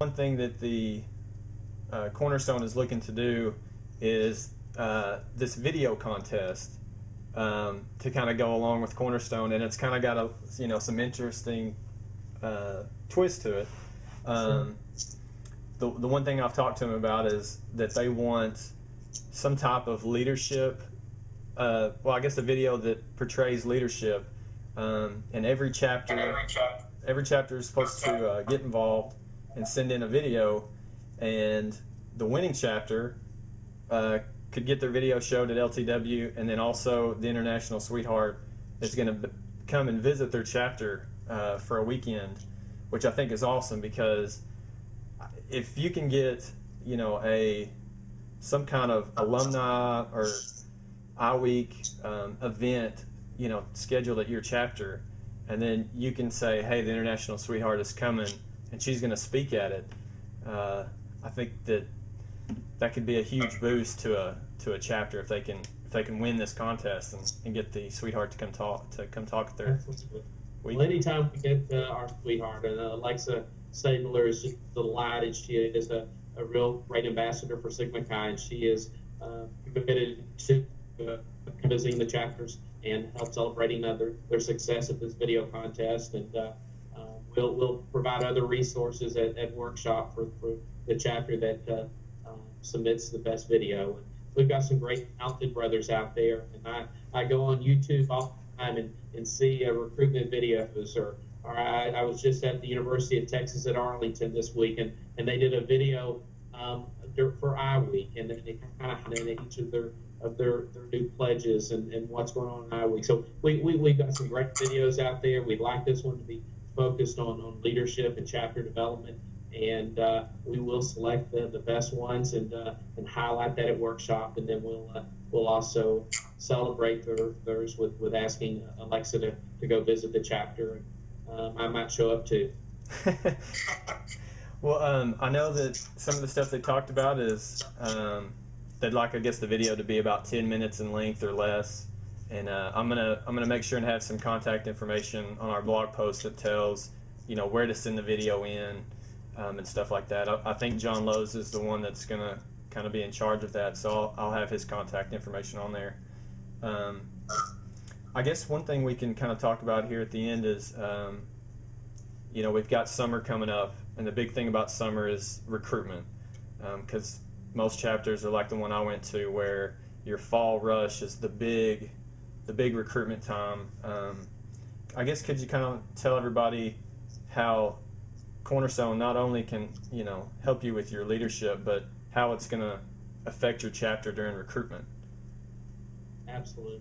One thing that the Cornerstone is looking to do is this video contest to kind of go along with Cornerstone, and it's kind of got some interesting twist to it. The one thing I've talked to them about is that they want some type of leadership. Well, I guess a video that portrays leadership, and every chapter is supposed to get involved and send in a video, and the winning chapter could get their video showed at LTW, and then also the International Sweetheart is going to come and visit their chapter for a weekend, which I think is awesome, because if you can get some kind of alumni or I-Week event scheduled at your chapter, and then you can say, hey, the International Sweetheart is coming and she's going to speak at it. I think that could be a huge boost to a chapter if they can win this contest and get the Sweetheart to come talk at their week. Well, anytime we get our Sweetheart, and Alexa Sadler is just delighted. She is a real great ambassador for Sigma Chi, and she is committed to visiting the chapters and help celebrating their success at this video contest. And we'll provide other resources at workshop for the chapter that submits the best video. And we've got some great talented brothers out there, and I go on YouTube all the time and see recruitment videos, or I was just at the University of Texas at Arlington this week, and they did a video for I-Week, and they kind of had each of their new pledges and what's going on in I-Week. So we've got some great videos out there. We'd like this one to be focused on leadership and chapter development, and we will select the best ones and highlight that at workshop, and then we'll also celebrate theirs with asking Alexa to go visit the chapter. I might show up too. Well, I know that some of the stuff they talked about is they'd like, I guess, the video to be about 10 minutes in length or less. And I'm gonna make sure and have some contact information on our blog post that tells where to send the video in and stuff like that. I think John Lowe's is the one that's gonna kind of be in charge of that, so I'll have his contact information on there. I guess one thing we can kind of talk about here at the end is we've got summer coming up, and the big thing about summer is recruitment, because most chapters are like the one I went to, where your fall rush is the big recruitment time. I guess, could you kind of tell everybody how Cornerstone not only can help you with your leadership, but how it's going to affect your chapter during recruitment? Absolutely.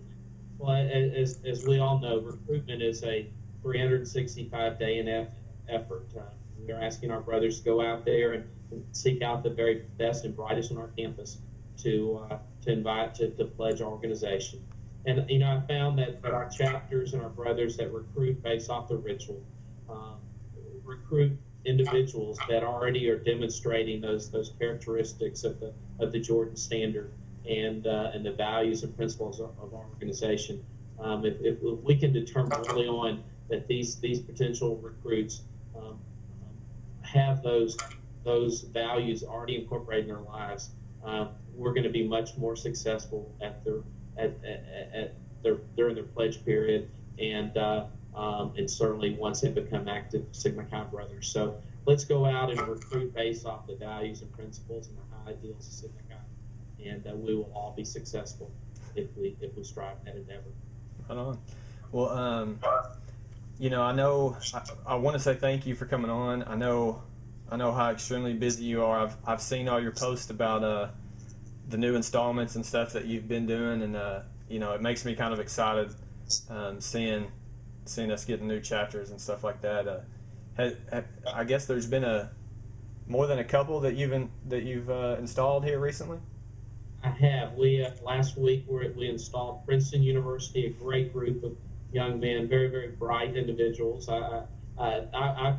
Well, as we all know, recruitment is a 365-day effort. We are asking our brothers to go out there and seek out the very best and brightest on our campus to invite to pledge our organization. And I found that our chapters and our brothers that recruit based off the ritual recruit individuals that already are demonstrating those characteristics of the Jordan standard and the values and principles of our organization. If we can determine early on that these potential recruits have those values already incorporated in their lives, we're going to be much more successful during their pledge period, and certainly once they become active Sigma Chi brothers. So let's go out and recruit based off the values and principles and the high ideals of Sigma Chi, and we will all be successful if we strive in that endeavor. Right on. Well, I want to say thank you for coming on. I know how extremely busy you are. I've seen all your posts about the new installments and stuff that you've been doing, and it makes me kind of excited seeing us getting new chapters and stuff like that. I guess there's been more than a couple that you've installed here recently. I have. We last week we installed Princeton University, a great group of young men, very, very bright individuals. I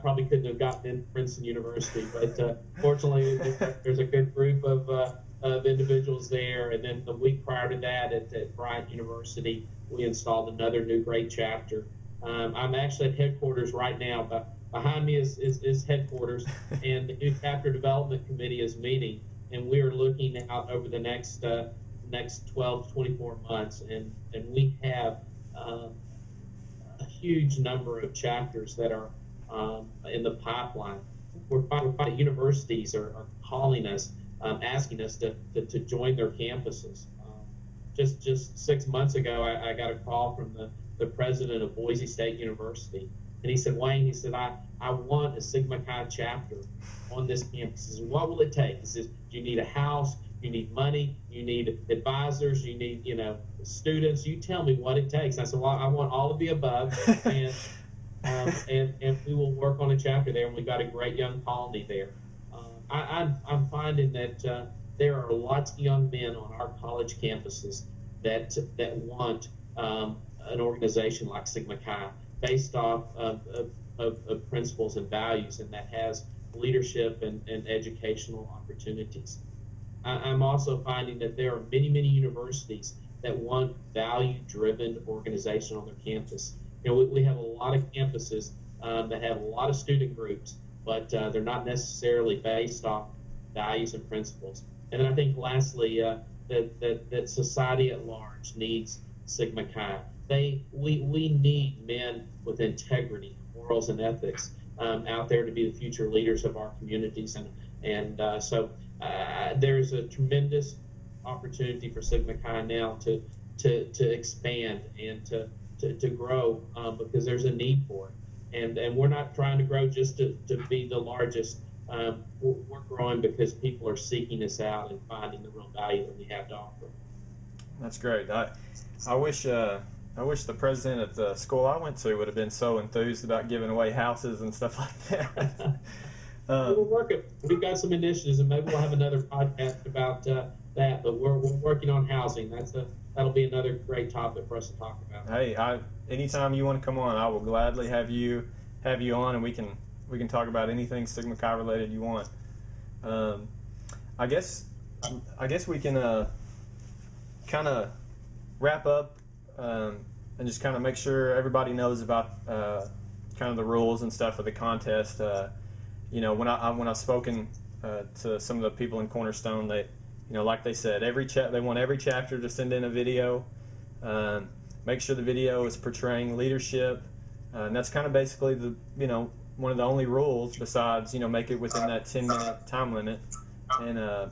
probably couldn't have gotten in Princeton University, but fortunately there's a good group of individuals there. And then the week prior to that at Bryant University, we installed another new great chapter. I'm actually at headquarters right now, behind me is headquarters, and the new chapter development committee is meeting, and we are looking out over the next 12 to 24 months, and we have a huge number of chapters that are in the pipeline. We're finding universities are calling us, asking us to join their campuses. Just 6 months ago, I got a call from the president of Boise State University, and he said, Wayne, he said, I want a Sigma Chi chapter on this campus. He said, what will it take? He says, do you need a house? You need money? You need advisors? You need, students? You tell me what it takes. I said, well, I want all of the above, and we will work on a chapter there, and we've got a great young colony there. I'm finding that there are lots of young men on our college campuses that want an organization like Sigma Chi based off of principles and values, and that has leadership and educational opportunities. I'm also finding that there are many universities that want value-driven organization on their campus. We have a lot of campuses that have a lot of student groups, but they're not necessarily based off values and principles. And then I think lastly, that society at large needs Sigma Chi. We need men with integrity, morals, and ethics out there to be the future leaders of our communities, so there's a tremendous opportunity for Sigma Chi now to expand and to grow because there's a need for it, and we're not trying to grow just to be the largest. We're growing because people are seeking us out and finding the real value that we have to offer. That's great. I wish the president of the school I went to would have been so enthused about giving away houses and stuff like that. We're working. We've got some initiatives, and maybe we'll have another podcast about that. But we're working on housing. That'll be another great topic for us to talk about. Hey, anytime you want to come on, I will gladly have you on, and we can talk about anything Sigma Chi related you want. I guess we can kind of wrap up and just kind of make sure everybody knows about kind of the rules and stuff of the contest. When I've spoken to some of the people in Cornerstone, they, like they said, they want every chapter to send in a video. Make sure the video is portraying leadership, and that's kind of basically one of the only rules besides make it within that 10-minute time limit, and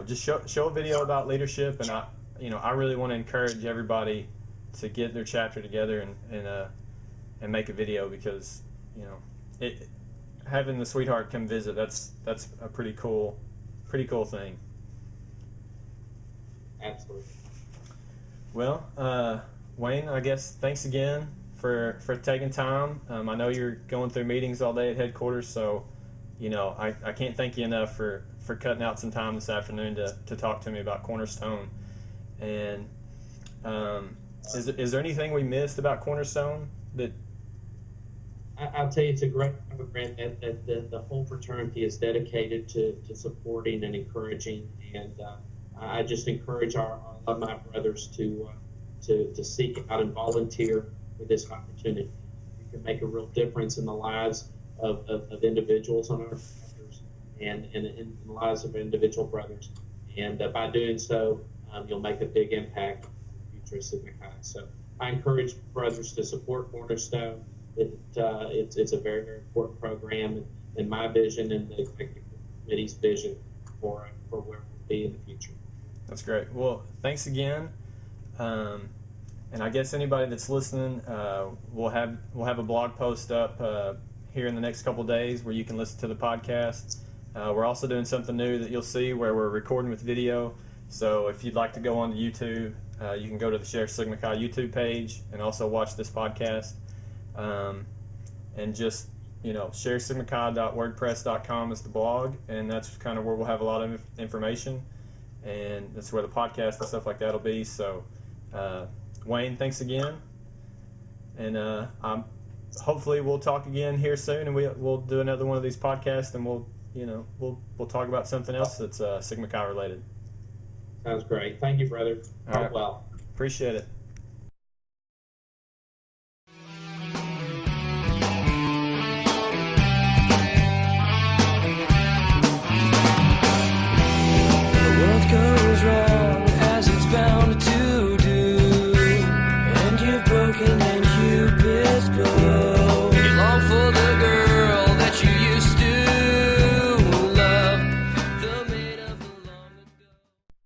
just show a video about leadership. And I really want to encourage everybody to get their chapter together and make a video, because having the sweetheart come visit, that's a pretty cool thing. Absolutely. Well, Wayne, I guess thanks again for taking time. I know you're going through meetings all day at headquarters, so I can't thank you enough for cutting out some time this afternoon to talk to me about Cornerstone. And is there anything we missed about Cornerstone that? I'll tell you, it's a great grant that the whole fraternity is dedicated to supporting and encouraging, and I just encourage our alumni brothers to seek out and volunteer for this opportunity. You can make a real difference in the lives of individuals on our chapters and in the lives of individual brothers, and by doing so, you'll make a big impact on the future of Sigma Chi. So I encourage brothers to support Cornerstone. It's a very, very important program in my vision and the executive committee's vision for where we'll be in the future. That's great. Well, thanks again. And I guess anybody that's listening, we'll have a blog post up here in the next couple of days where you can listen to the podcast. We're also doing something new that you'll see where we're recording with video. So if you'd like to go on to YouTube, you can go to the Share Sigma Chi YouTube page and also watch this podcast. And just, sharesigmachi.wordpress.com is the blog, and that's kind of where we'll have a lot of information, and that's where the podcast and stuff like that will be. So, Wayne, thanks again, and hopefully we'll talk again here soon, and we'll do another one of these podcasts, and we'll talk about something else that's Sigma Chi related. Sounds great. Thank you, brother. All right. Well. Appreciate it.